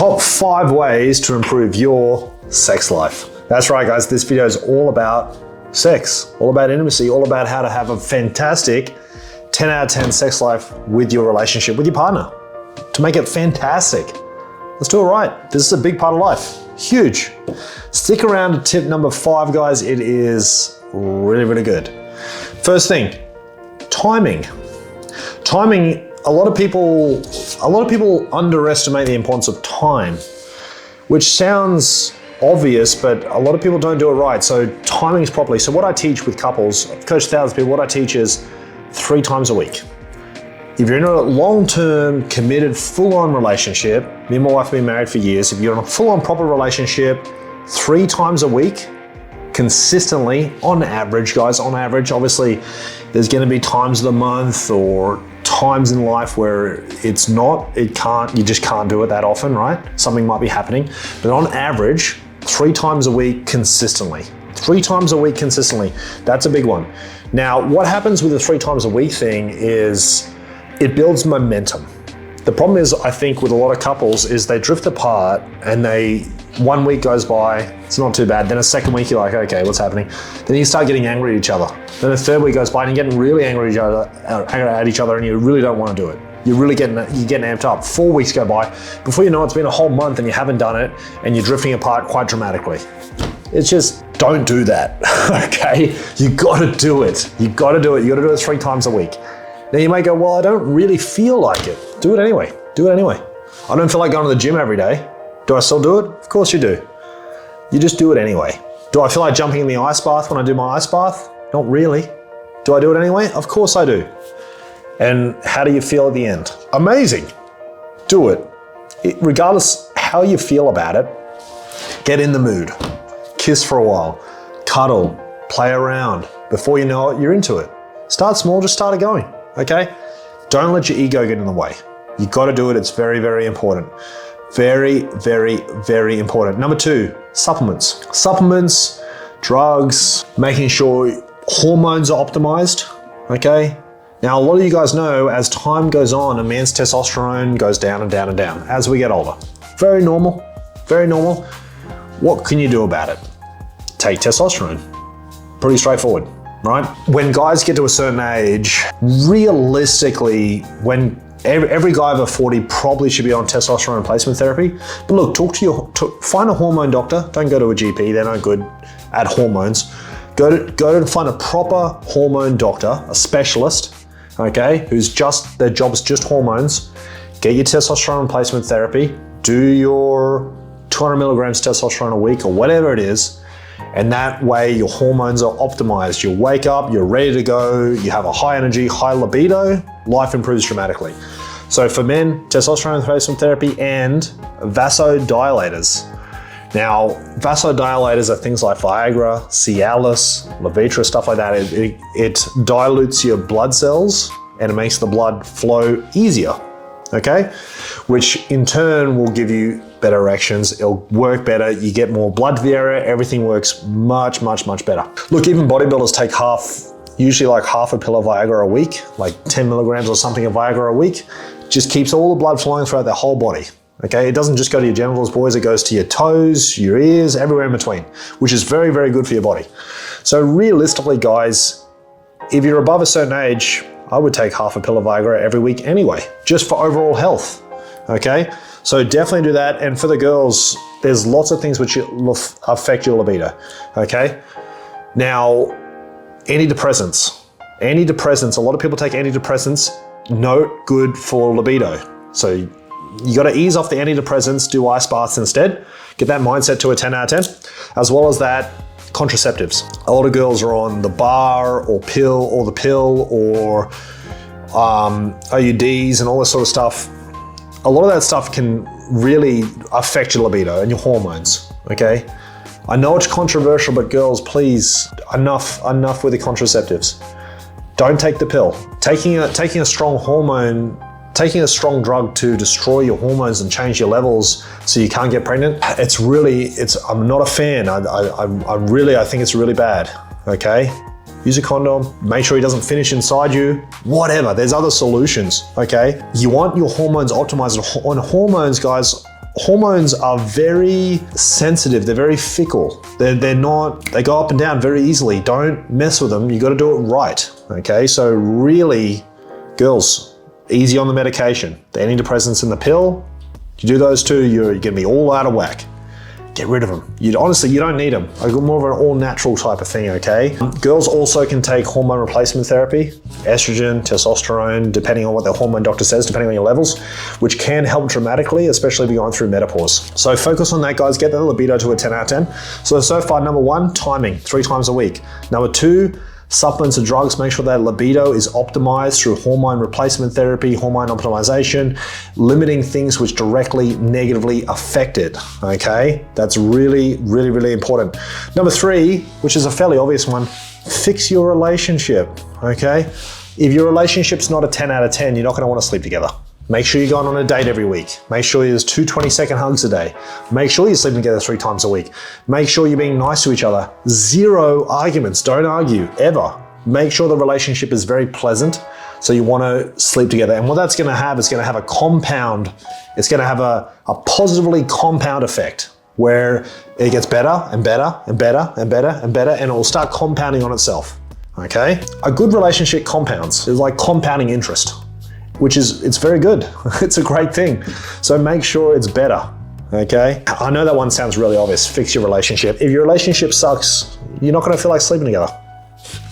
Top 5 ways to improve your sex life. That's right, guys. This video is all about sex, all about intimacy, all about how to have a fantastic 10 out of 10 sex life with your relationship with your partner. To make it fantastic. Let's do it right. This is a big part of life. Huge. Stick around to tip number 5, guys. It is really, really good. First thing, timing. Timing, a lot of people underestimate the importance of time, which sounds obvious, but a lot of people don't do it right. So timing is properly. So what I teach with couples, I've coached thousands of people, what I teach is 3 times a week. If you're in a long-term, committed, full-on relationship, me and my wife have been married for years, if you're in a full-on proper relationship, 3 times a week, consistently, on average, guys, on average, obviously, there's gonna be times of the month or times in life where you just can't do it that often, right? Something might be happening, but on average, 3 times a week consistently. 3 times a week consistently, that's a big one. Now, what happens with the 3 times a week thing is it builds momentum. The problem is, I think, with a lot of couples is they drift apart and 1 week goes by, it's not too bad. Then a second week, you're like, okay, what's happening? Then you start getting angry at each other. Then a third week goes by and you're getting really angry at each other and you really don't want to do it. You're getting amped up. 4 weeks go by. Before you know it, it's been a whole month and you haven't done it and you're drifting apart quite dramatically. It's just, don't do that, okay? You gotta do it. You gotta do it. You gotta do it 3 times a week. Now you may go, well, I don't really feel like it. Do it anyway. Do it anyway. I don't feel like going to the gym every day. Do I still do it? Of course you do. You just do it anyway. Do I feel like jumping in the ice bath when I do my ice bath? Not really. Do I do it anyway? Of course I do. And how do you feel at the end? Amazing. Do it. Regardless how you feel about it, get in the mood. Kiss for a while. Cuddle. Play around. Before you know it, you're into it. Start small, just start it going, okay? Don't let your ego get in the way. You gotta do it, it's very, very important. Very, very, very important. Number 2, supplements. Supplements, drugs, making sure hormones are optimized, okay? Now, a lot of you guys know as time goes on, a man's testosterone goes down and down and down as we get older. Very normal, very normal. What can you do about it? Take testosterone. Pretty straightforward. Right? When guys get to a certain age, realistically, when every guy over 40 probably should be on testosterone replacement therapy. But look, find a hormone doctor. Don't go to a GP, they're not good at hormones. Go to find a proper hormone doctor, a specialist, okay, their job is just hormones. Get your testosterone replacement therapy, do your 200 milligrams testosterone a week or whatever it is. And that way your hormones are optimized. You wake up, you're ready to go, you have a high energy, high libido, life improves dramatically. So for men, testosterone replacement therapy and vasodilators. Now, vasodilators are things like Viagra, Cialis, Levitra, stuff like that. It dilutes your blood cells and it makes the blood flow easier, okay? Which in turn will give you better erections, it'll work better, you get more blood to the area, everything works much, much, much better. Look, even bodybuilders take usually like half a pill of Viagra a week, like 10 milligrams or something of Viagra a week. Just keeps all the blood flowing throughout their whole body, okay? It doesn't just go to your genitals, boys, it goes to your toes, your ears, everywhere in between, which is very, very good for your body. So realistically, guys, if you're above a certain age, I would take half a pill of Viagra every week anyway, just for overall health, okay? So definitely do that. And for the girls, there's lots of things which affect your libido, okay? Now, antidepressants. A lot of people take antidepressants, not good for libido. So you gotta ease off the antidepressants, do ice baths instead, get that mindset to a 10 out of 10, as well as that, contraceptives. A lot of girls are on the bar or the pill or IUDs and all this sort of stuff. A lot of that stuff can really affect your libido and your hormones, okay? I know it's controversial, but girls, please, enough with the contraceptives. Don't take the pill. Taking a strong hormone, taking a strong drug to destroy your hormones and change your levels so you can't get pregnant, I'm not a fan. I think it's really bad, okay? use a condom, make sure he doesn't finish inside you, whatever, there's other solutions, okay? You want your hormones optimized. On hormones, guys, Hormones are very sensitive, they're very fickle. They go up and down very easily. Don't mess with them, you gotta do it right, okay? So really, girls, easy on the medication. The antidepressants and the pill, you do those two, you're gonna be all out of whack. Get rid of them. Honestly, you don't need them. I got more of an all-natural type of thing, okay? Girls also can take hormone replacement therapy, estrogen, testosterone, depending on what the hormone doctor says, depending on your levels, which can help dramatically, especially if you're going through menopause. So focus on that, guys. Get that libido to a 10 out of 10. So far, number one, timing, 3 times a week. Number two, supplements and drugs, make sure that libido is optimized through hormone replacement therapy, hormone optimization, limiting things which directly negatively affect it, okay? That's really, really, really important. Number three, which is a fairly obvious one, fix your relationship, okay? If your relationship's not a 10 out of 10, you're not gonna wanna sleep together. Make sure you're going on a date every week. Make sure there's 2 20-second hugs a day. Make sure you're sleeping together 3 times a week. Make sure you're being nice to each other. 0 arguments, don't argue, ever. Make sure the relationship is very pleasant, so you wanna sleep together. And what that's gonna have is gonna have a compound, it's gonna have a positively compound effect where it gets better and better and better and better and better, and it will start compounding on itself, okay? A good relationship compounds. It's like compounding interest, which is, it's very good. It's a great thing. So make sure it's better, okay? I know that one sounds really obvious, fix your relationship. If your relationship sucks, you're not gonna feel like sleeping together,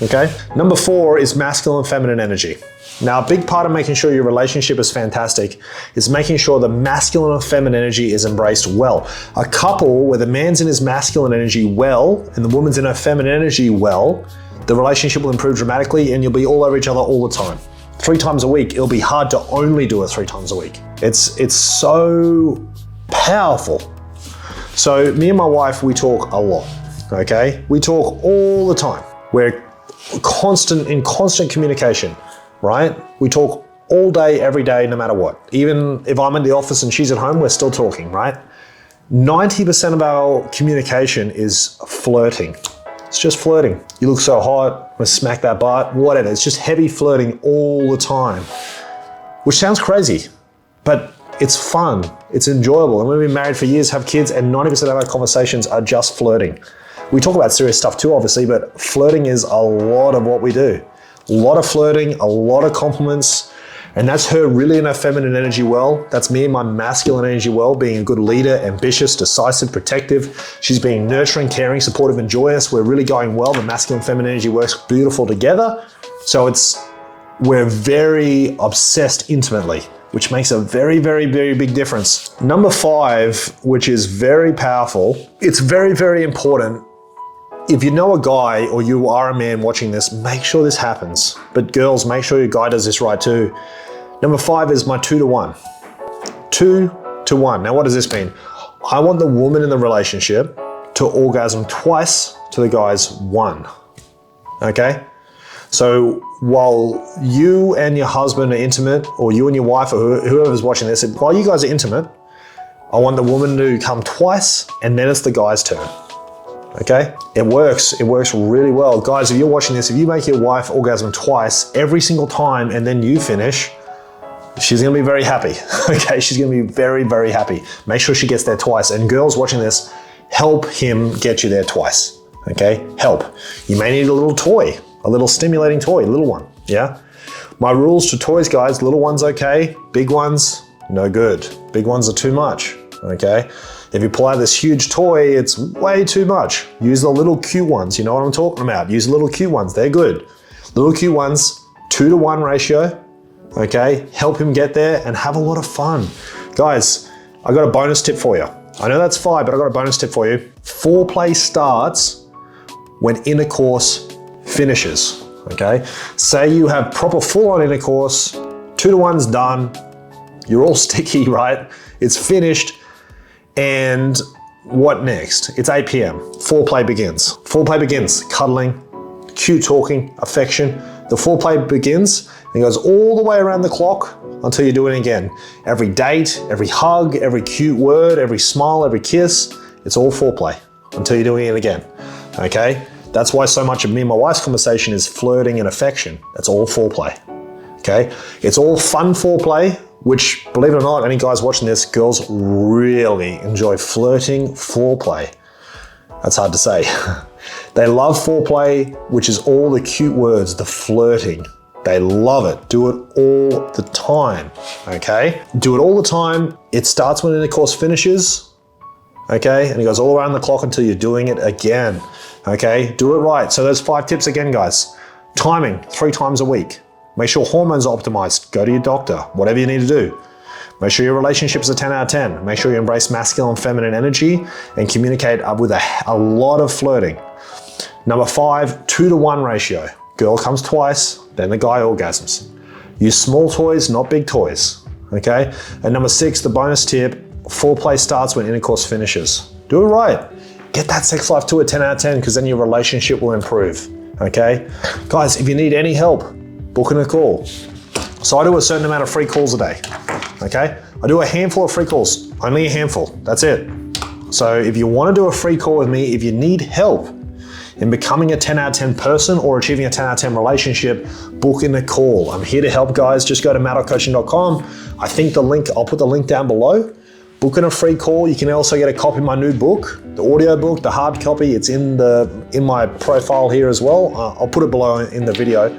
okay? Number 4 is masculine and feminine energy. Now, a big part of making sure your relationship is fantastic is making sure the masculine and feminine energy is embraced well. A couple where the man's in his masculine energy well and the woman's in her feminine energy well, the relationship will improve dramatically and you'll be all over each other all the time. 3 times a week, it'll be hard to only do it 3 times a week. It's so powerful. So me and my wife, we talk a lot, okay? We talk all the time. We're in constant communication, right? We talk all day, every day, no matter what. Even if I'm in the office and she's at home, we're still talking, right? 90% of our communication is flirting. It's just flirting. You look so hot, I'm gonna smack that butt, whatever. It's just heavy flirting all the time, which sounds crazy, but it's fun, it's enjoyable. And we've been married for years, have kids, and 90% of our conversations are just flirting. We talk about serious stuff too, obviously, but flirting is a lot of what we do. A lot of flirting, a lot of compliments, and that's her really in her feminine energy well. That's me in my masculine energy well, being a good leader, ambitious, decisive, protective. She's being nurturing, caring, supportive, and joyous. We're really going well. The masculine and feminine energy works beautiful together. So we're very obsessed intimately, which makes a very, very, very big difference. Number 5, which is very powerful, it's very, very important. If you know a guy or you are a man watching this, make sure this happens. But girls, make sure your guy does this right too. Number 5 is my 2 to 1. 2 to 1. Now what does this mean? I want the woman in the relationship to orgasm twice to the guy's 1, okay? So while you and your husband are intimate, or you and your wife, or whoever's watching this, while you guys are intimate, I want the woman to come twice and then it's the guy's turn. Okay? It works really well. Guys, if you're watching this, if you make your wife orgasm twice every single time and then you finish, she's gonna be very happy, okay? She's gonna be very, very happy. Make sure she gets there twice. And girls watching this, help him get you there twice, okay? Help. You may need a little toy, a little stimulating toy, a little one, yeah? My rules to toys, guys, little ones okay, big ones, no good. Big ones are too much, okay? If you pull out this huge toy, it's way too much. Use the little cute ones, you know what I'm talking about. Use little cute ones, they're good. Little cute ones, 2 to 1 ratio, okay? Help him get there and have a lot of fun. Guys, I got a bonus tip for you. I know that's 5, but I got a bonus tip for you. Foreplay starts when intercourse finishes, okay? Say you have proper full-on intercourse, 2 to 1's done, you're all sticky, right? It's finished, and what next? It's 8 p.m. Foreplay begins. Foreplay begins, cuddling, cute talking, affection. The foreplay begins and goes all the way around the clock until you do it again. Every date, every hug, every cute word, every smile, every kiss, it's all foreplay until you're doing it again, okay? That's why so much of me and my wife's conversation is flirting and affection. That's all foreplay, okay? It's all fun foreplay which, believe it or not, any guys watching this, girls really enjoy flirting, foreplay. That's hard to say. They love foreplay, which is all the cute words, the flirting. They love it. Do it all the time, okay? Do it all the time. It starts when intercourse finishes, okay? And it goes all around the clock until you're doing it again, okay? Do it right. So those 5 tips again, guys. Timing, 3 times a week. Make sure hormones are optimized. Go to your doctor, whatever you need to do. Make sure your relationship's a 10 out of 10. Make sure you embrace masculine and feminine energy and communicate with a lot of flirting. Number 5, 2-to-1 ratio. Girl comes twice, then the guy orgasms. Use small toys, not big toys, okay? And number 6, the bonus tip, foreplay starts when intercourse finishes. Do it right. Get that sex life to a 10 out of 10 because then your relationship will improve, okay? Guys, if you need any help, book in a call. So I do a certain amount of free calls a day, okay? I do a handful of free calls, only a handful, that's it. So if you want to do a free call with me, if you need help in becoming a 10 out of 10 person or achieving a 10 out of 10 relationship, book in a call. I'm here to help, guys. Just go to maddockcoaching.com. I think I'll put the link down below. Book in a free call. You can also get a copy of my new book, the audio book, the hard copy. It's in my profile here as well. I'll put it below in the video.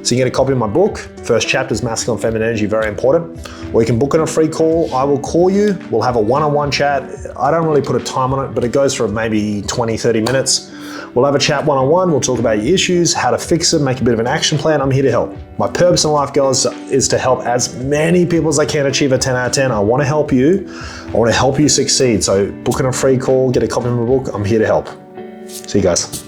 So you can get a copy of my book. First chapter is masculine and feminine energy, very important. Or you can book in a free call. I will call you. We'll have a one-on-one chat. I don't really put a time on it, but it goes for maybe 20, 30 minutes. We'll have a chat one-on-one. We'll talk about your issues, how to fix it, make a bit of an action plan. I'm here to help. My purpose in life, girls, is to help as many people as I can achieve a 10 out of 10. I want to help you. I want to help you succeed. So book in a free call, get a copy of my book. I'm here to help. See you guys.